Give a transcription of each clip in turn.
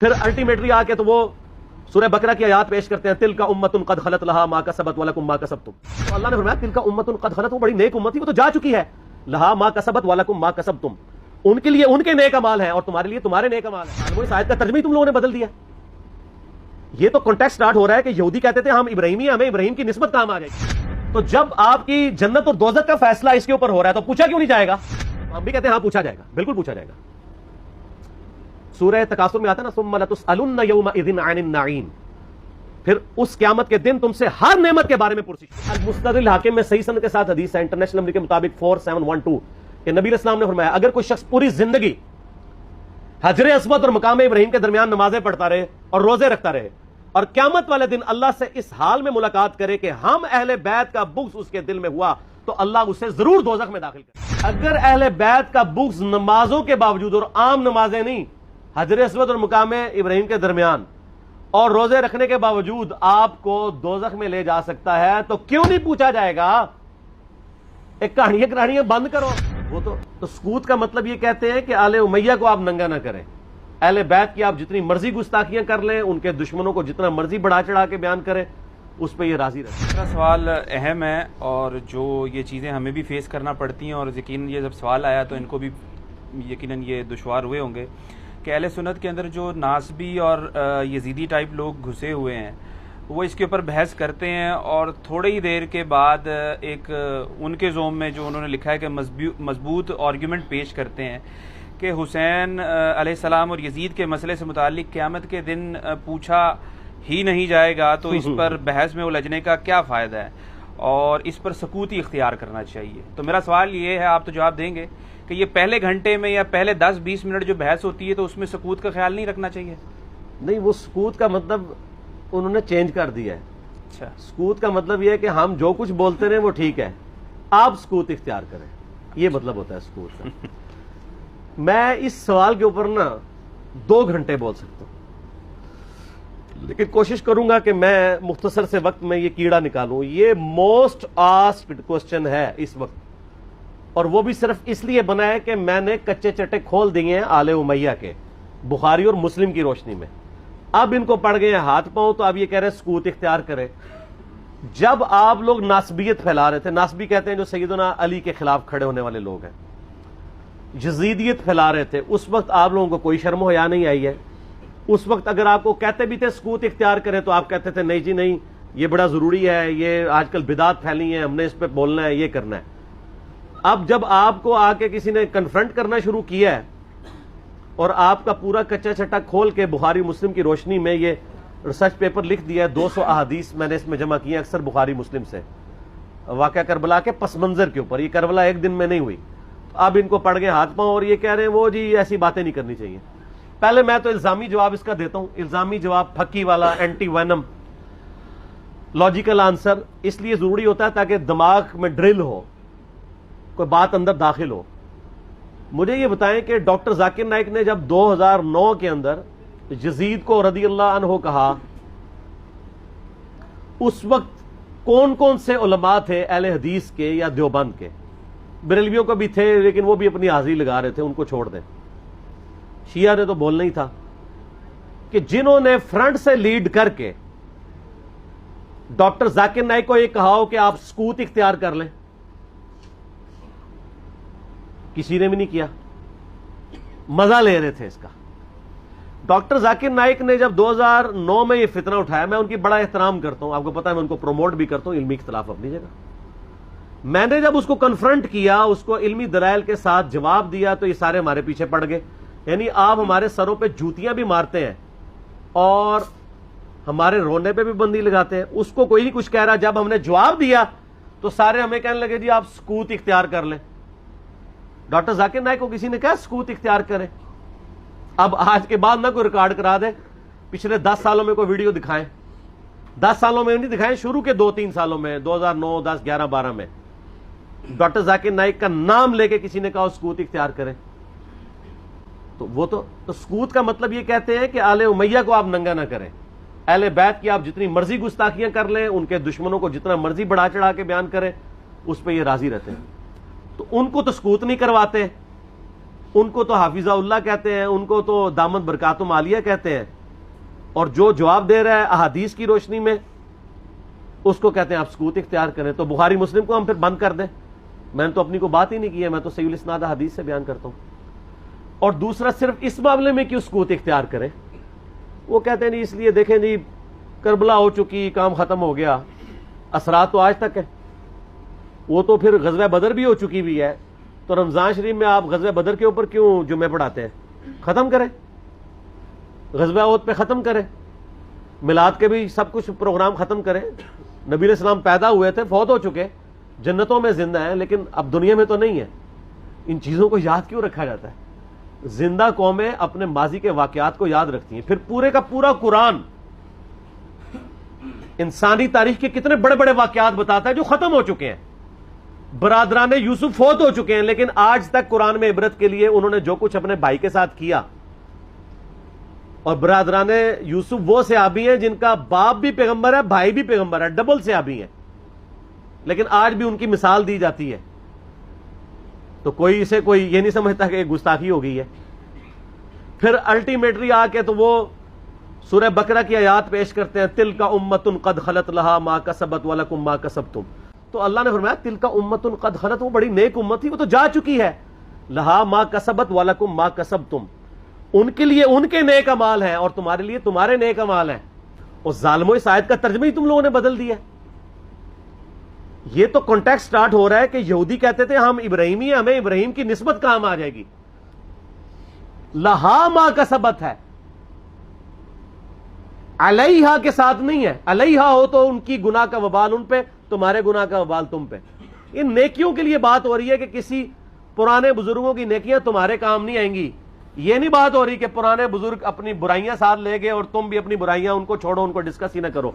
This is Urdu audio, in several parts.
پھر الٹیمیٹلی آ کے تو وہ سورہ بقرہ کی آیات پیش کرتے ہیں، تلک امۃ قد خلت لہا ما کسبت ولکم ما کسبتم. تو اللہ نے فرمایا تلک امۃ قد خلت، وہ بڑی نیک امت تھی، وہ تو جا چکی ہے، لہا ما کسبت ولکم ما کسبتم، ان کے لیے ان کے نیک اعمال ہیں اور تمہارے لیے تمہارے نیک اعمال ہیں. وہ اس آیت کا ترجمہ ہی تم لوگوں نے بدل دیا. یہ تو کانٹیکسٹ سٹارٹ ہو رہا ہے کہ یہودی کہتے تھے ہم ابراہیمی، ہمیں ابراہیم کی نسبت کام آ جائے گی. تو جب آپ کی جنت اور دوزخ کا فیصلہ اس کے اوپر ہو رہا ہے تو پوچھا کیوں نہیں جائے گا؟ ہم بھی کہتے ہیں ہاں پوچھا جائے گا، بالکل پوچھا جائے گا. سورہ تکاثر میں آتا ہے نا ثم لتسألن یومئذ عن النعیم، پھر اس قیامت کے دن تم سے ہر نعمت کے بارے میں پرسش. المستدرک الحاکم میں صحیح سند کے ساتھ حدیث ہے انٹرنیشنل نمبر کے مطابق 4712 کہ نبی علیہ السلام نے فرمایا اگر کوئی شخص پوری زندگی حجر اسود اور مقام ابراہیم کے درمیان نمازیں پڑھتا رہے اور روزے رکھتا رہے اور قیامت والے دن اللہ سے اس حال میں ملاقات کرے کہ ہم اہل بیت کا بغض اس کے دل میں ہوا تو اللہ اسے ضرور دوزخ میں داخل کرے. اگر اہل بیت کا بغض نمازوں کے باوجود، اور عام نمازیں نہیں، حجر اسود اور مقام ابراہیم کے درمیان اور روزے رکھنے کے باوجود آپ کو دوزخ میں لے جا سکتا ہے تو کیوں نہیں پوچھا جائے گا؟ ایک کہانیاں بند کرو. وہ تو سکوت کا مطلب یہ کہتے ہیں کہ آل امیہ کو آپ ننگا نہ کریں، اہل بیت کی آپ جتنی مرضی گستاخیاں کر لیں، ان کے دشمنوں کو جتنا مرضی بڑھا چڑھا کے بیان کریں، اس پہ یہ راضی رہے. میرا سوال اہم ہے اور جو یہ چیزیں ہمیں بھی فیس کرنا پڑتی ہیں، اور یقیناً یہ جب سوال آیا تو ان کو بھی یقیناً یہ دشوار ہوئے ہوں گے کہ اہل سنت کے اندر جو ناسبی اور یزیدی ٹائپ لوگ گھسے ہوئے ہیں وہ اس کے اوپر بحث کرتے ہیں، اور تھوڑی ہی دیر کے بعد ایک ان کے زوم میں جو انہوں نے لکھا ہے کہ مضبوط آرگیومنٹ پیش کرتے ہیں کہ حسین علیہ السلام اور یزید کے مسئلے سے متعلق قیامت کے دن پوچھا ہی نہیں جائے گا تو اس پر بحث میں الجھنے کا کیا فائدہ ہے، اور اس پر سکوت ہی اختیار کرنا چاہیے. تو میرا سوال یہ ہے، آپ تو جواب دیں گے، کہ یہ پہلے گھنٹے میں یا پہلے 10-20 منٹ جو بحث ہوتی ہے تو اس میں سکوت کا خیال نہیں رکھنا چاہیے؟ نہیں، وہ سکوت کا مطلب انہوں نے چینج کر دیا ہے. اچھا، سکوت کا مطلب یہ ہے کہ ہم جو کچھ بولتے رہے وہ ٹھیک ہے، آپ سکوت اختیار کریں، یہ مطلب ہوتا ہے سکوت کا. میں اس سوال کے اوپر نا 2 گھنٹے بول سکتا ہوں، لیکن کوشش کروں گا کہ میں مختصر سے وقت میں یہ کیڑا نکالوں. یہ موسٹ آسکڈ کوسچن ہے اس وقت، اور وہ بھی صرف اس لیے بنا ہے کہ میں نے کچے چٹے کھول دیے ہیں آل امیہ کے، بخاری اور مسلم کی روشنی میں. اب ان کو پڑ گئے ہیں ہاتھ پاؤں، تو اب یہ کہہ رہے ہیں سکوت اختیار کرے. جب آپ لوگ ناسبیت پھیلا رہے تھے، ناسبی کہتے ہیں جو سیدنا علی کے خلاف کھڑے ہونے والے لوگ ہیں، یزیدیت پھیلا رہے تھے، اس وقت آپ لوگوں کو کوئی شرم و حیا نہیں آئی ہے. اس وقت اگر آپ کو کہتے بھی تھے سکوت اختیار کریں تو آپ کہتے تھے نہیں جی نہیں، یہ بڑا ضروری ہے، یہ آج کل بدعت پھیلی ہیں، ہم نے اس پہ بولنا ہے، یہ کرنا ہے. اب جب آپ کو آ کے کسی نے کنفرنٹ کرنا شروع کیا ہے اور آپ کا پورا کچا چٹا کھول کے بخاری مسلم کی روشنی میں یہ ریسرچ پیپر لکھ دیا ہے، 200 احادیث میں نے اس میں جمع کی ہیں اکثر بخاری مسلم سے، واقعہ کربلا کے پس منظر کے اوپر. یہ کربلا ایک دن میں نہیں ہوئی. اب ان کو پڑ گئے ہاتھ پاؤں اور یہ کہہ رہے ہیں وہ جی ایسی باتیں نہیں کرنی چاہیے. پہلے میں تو الزامی جواب اس کا دیتا ہوں، الزامی جواب پھکی والا، اینٹی وینم، لاجیکل آنسر اس لیے ضروری ہوتا ہے تاکہ دماغ میں ڈرل ہو، کوئی بات اندر داخل ہو. مجھے یہ بتائیں کہ ڈاکٹر ذاکر نائک نے جب 2009 کے اندر یزید کو رضی اللہ عنہ کہا، اس وقت کون کون سے علماء تھے اہل حدیث کے یا دیوبند کے؟ بریلویوں کو بھی تھے لیکن وہ بھی اپنی حاضری لگا رہے تھے، ان کو چھوڑ دیں. شیعہ نے تو بولنا ہی تھا کہ جنہوں نے فرنٹ سے لیڈ کر کے ڈاکٹر ذاکر نائک کو یہ کہا ہو کہ آپ سکوت اختیار کر لیں، کسی نے بھی نہیں کیا، مزہ لے رہے تھے اس کا. ڈاکٹر ذاکر نائک نے جب 2009 میں یہ فتنہ اٹھایا، میں ان کی بڑا احترام کرتا ہوں، آپ کو پتا ہے میں ان کو پروموٹ بھی کرتا ہوں، علمی اختلاف اپنی جگہ. میں نے جب اس کو کنفرنٹ کیا، اس کو علمی دلائل کے ساتھ جواب دیا تو یہ سارے ہمارے پیچھے پڑ گئے. یعنی آپ ہمارے سروں پہ جوتیاں بھی مارتے ہیں اور ہمارے رونے پہ بھی بندی لگاتے ہیں. اس کو کوئی نہیں کچھ کہہ رہا. جب ہم نے جواب دیا تو سارے ہمیں کہنے لگے جی آپ سکوت اختیار کر لیں. ڈاکٹر ذاکر نائک کو کسی نے کہا سکوت اختیار کریں؟ اب آج کے بعد نہ کوئی ریکارڈ کرا دے، پچھلے 10 سالوں میں کوئی ویڈیو دکھائیں. 10 سالوں میں نہیں دکھائیں، شروع کے 2-3 سالوں میں، 2009 10 11 12 میں ڈاکٹر ذاکر نائک کا نام لے کے کسی نے کہا سکوت اختیار کریں. تو وہ تو سکوت کا مطلب یہ کہتے ہیں کہ آل امیہ کو آپ ننگا نہ کریں، اہل بیت کی آپ جتنی مرضی گستاخیاں کر لیں، ان کے دشمنوں کو جتنا مرضی بڑھا چڑھا کے بیان کریں، اس پہ یہ راضی رہتے ہیں. تو ان کو تو سکوت نہیں کرواتے، ان کو تو حافظہ اللہ کہتے ہیں, ان کو تو دامت برکاتم عالیہ کہتے ہیں, اور جو جواب دے رہا ہے احادیث کی روشنی میں اس کو کہتے ہیں آپ سکوت اختیار کریں. تو بخاری مسلم کو ہم پھر بند کر دیں؟ میں نے تو اپنی کو بات ہی نہیں کی ہے, میں تو صحیح الاسناد حدیث سے بیان کرتا ہوں. اور دوسرا صرف اس معاملے میں کیوں سکوت اختیار کریں؟ وہ کہتے ہیں نہیں اس لیے دیکھیں جی کربلا ہو چکی, کام ختم ہو گیا, اثرات تو آج تک ہے. وہ تو پھر غزوہ بدر بھی ہو چکی بھی ہے, تو رمضان شریف میں آپ غزوہ بدر کے اوپر کیوں جمعے پڑھاتے ہیں؟ ختم کریں, غزوہ احد پہ ختم کریں, میلاد کے بھی سب کچھ پروگرام ختم کریں. نبی علیہ السلام پیدا ہوئے تھے, فوت ہو چکے, جنتوں میں زندہ ہیں, لیکن اب دنیا میں تو نہیں ہے. ان چیزوں کو یاد کیوں رکھا جاتا ہے؟ زندہ قومیں اپنے ماضی کے واقعات کو یاد رکھتی ہیں. پھر پورے کا پورا قرآن انسانی تاریخ کے کتنے بڑے بڑے واقعات بتاتا ہے جو ختم ہو چکے ہیں. برادران یوسف فوت ہو چکے ہیں, لیکن آج تک قرآن میں عبرت کے لیے انہوں نے جو کچھ اپنے بھائی کے ساتھ کیا. اور برادران یوسف وہ صحابی ہیں جن کا باپ بھی پیغمبر ہے, بھائی بھی پیغمبر ہے, ڈبل صحابی ہیں, لیکن آج بھی ان کی مثال دی جاتی ہے. تو کوئی اسے کوئی یہ نہیں سمجھتا کہ گستاخی ہو گئی ہے. پھر الٹیمیٹلی آ کے تو وہ سورہ بقرہ کی آیات پیش کرتے ہیں, تلک امۃ قد خلت لہا ما کسبت ولکم ما کسبتم. تو اللہ نے فرمایا تلک امۃ قد خلت, وہ بڑی نیک امت تھی, وہ تو جا چکی ہے. لہا ما کسبت ولکم ما کسبتم, ان کے لیے ان کے نیک اعمال ہیں اور تمہارے لیے تمہارے نیک اعمال ہیں. اور ظالموں اس آیت کا ترجمہ ہی تم لوگوں نے بدل دیا. یہ تو کانٹیکسٹ سٹارٹ ہو رہا ہے کہ یہودی کہتے تھے ہم ابراہیمی ہیں, ہمیں ابراہیم کی نسبت کام آ جائے گی. لہا ما کسبت ہے, علیہا کے ساتھ نہیں ہے. علیہا ہو تو ان کی گناہ کا وبال ان پہ, تمہارے گناہ کا وبال تم پہ. ان نیکیوں کے لیے بات ہو رہی ہے کہ کسی پرانے بزرگوں کی نیکیاں تمہارے کام نہیں آئیں گی. یہ نہیں بات ہو رہی کہ پرانے بزرگ اپنی برائیاں ساتھ لے گئے اور تم بھی اپنی برائیاں ان کو چھوڑو, ان کو ڈسکس ہی نہ کرو.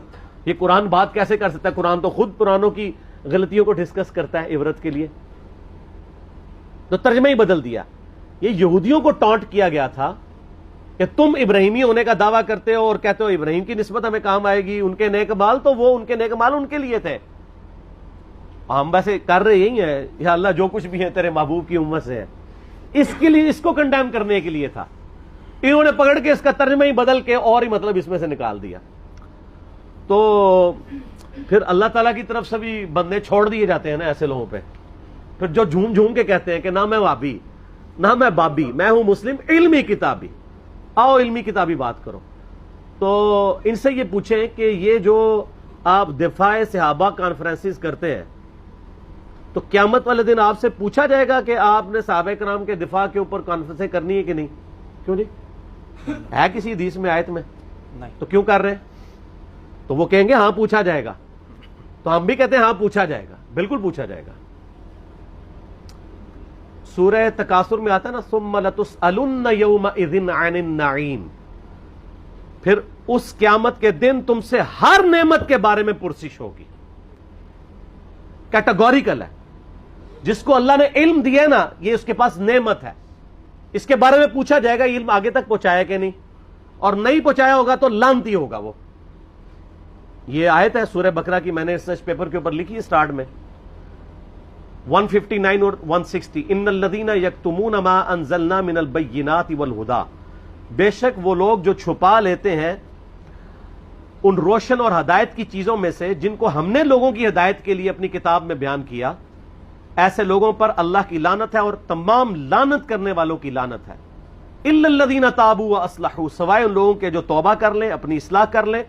یہ قرآن بات کیسے کر سکتا ہے؟ قرآن تو خود پرانوں کی غلطیوں کو ڈسکس کرتا ہے عبرت کے لیے. تو ترجمہ ہی بدل دیا. یہ یہودیوں کو ٹانٹ کیا گیا تھا کہ تم ابراہیمی ہونے کا دعویٰ کرتے ہو اور کہتے ہو ابراہیم کی نسبت ہمیں کام آئے گی, ان کے نیک مال تو وہ ان کے نیک مال ان کے لیے تھے. ہم ویسے کر رہے یہی ہیں, یا اللہ جو کچھ بھی ہے تیرے محبوب کی امت سے ہے. اس کے لیے, اس کو کنڈیم کرنے کے لیے تھا. انہوں نے پکڑ کے اس کا ترجمہ ہی بدل کے اور ہی مطلب اس میں سے نکال دیا. تو پھر اللہ تعالیٰ کی طرف سے بھی بندے چھوڑ دیے جاتے ہیں نا ایسے لوگوں پہ. پھر جو جھوم جھوم کے کہتے ہیں کہ نہ میں وابی نہ میں بابی, میں ہوں مسلم علمی کتابی. آؤ علمی کتابی بات کرو. تو ان سے یہ پوچھیں کہ یہ جو آپ دفاع صحابہ کانفرنسز کرتے ہیں, تو قیامت والے دن آپ سے پوچھا جائے گا کہ آپ نے صحابہ کرام کے دفاع کے اوپر کانفرنسیں کرنی ہے کہ نہیں؟ کیوں نہیں ہے کسی حدیث میں, آیت میں؟ نہیں. تو کیوں کر رہے ہیں؟ تو وہ کہیں گے ہاں پوچھا جائے گا. تو ہم بھی کہتے ہیں ہاں پوچھا جائے گا, بالکل پوچھا جائے گا. سورہ تکاثر میں آتا ہے نا, ثم لتسألن یومئذ عن النعیم, پھر اس قیامت کے دن تم سے ہر نعمت کے بارے میں پرسش ہوگی. کیٹیگوریکل ہے. جس کو اللہ نے علم دیا نا, یہ اس کے پاس نعمت ہے, اس کے بارے میں پوچھا جائے گا علم آگے تک پہنچایا کہ نہیں, اور نہیں پہنچایا ہوگا تو لعنتی ہوگا وہ. یہ آیت ہے سورہ بقرہ کی, میں نے ریسرچ پیپر کے اوپر لکھی ہے سٹارٹ میں, 159 اور 160. ان الذین یکتمون ما انزلنا من البینات والہدی, بے شک وہ لوگ جو چھپا لیتے ہیں ان روشن اور ہدایت کی چیزوں میں سے جن کو ہم نے لوگوں کی ہدایت کے لیے اپنی کتاب میں بیان کیا, ایسے لوگوں پر اللہ کی لعنت ہے اور تمام لعنت کرنے والوں کی لعنت ہے. الا الذین تابوا واصلحوا, سوائے ان لوگوں کے جو توبہ کر لیں, اپنی اصلاح کر لیں,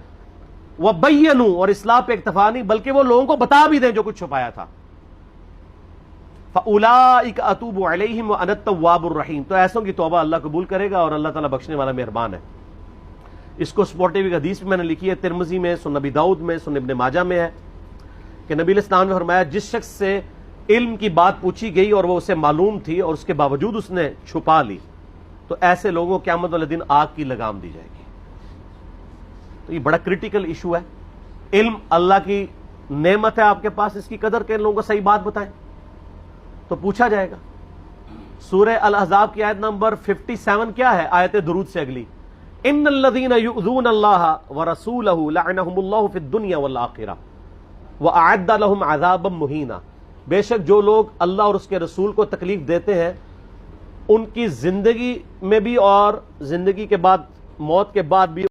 وبینوا, اور اصلاح پہ اکتفا نہیں بلکہ وہ لوگوں کو بتا بھی دیں جو کچھ چھپایا تھا. فاولئک اتوب علیہم وانا التواب الرحیم, تو ایسوں کی توبہ اللہ قبول کرے گا اور اللہ تعالیٰ بخشنے والا مہربان ہے. اس کو سپورٹیو ایک حدیث میں نے لکھی ہے, ترمذی میں, سنن نبی داؤد میں, سنن ابن ماجہ میں ہے کہ نبی علیہ السلام نے فرمایا جس شخص سے علم کی بات پوچھی گئی اور وہ اسے معلوم تھی اور اس کے باوجود اس نے چھپا لی, تو ایسے لوگوں کو قیامت والے دن آگ کی لگام دی جائے گی. تو یہ بڑا کریٹیکل ایشو ہے. علم اللہ کی نعمت ہے آپ کے پاس, اس کی قدر کے لوگوں کو صحیح بات بتائیں تو پوچھا جائے گا. سورہ الاحزاب کی آیت نمبر 57 کیا ہے؟ آیت درود سے اگلی, ان الذین یؤذون اللہ ورسولہ لعنہم اللہ فی الدنیا والآخرہ واعد لہم عذابا مہینا, بے شک جو لوگ اللہ اور اس کے رسول کو تکلیف دیتے ہیں ان کی زندگی میں بھی اور زندگی کے بعد موت کے بعد بھی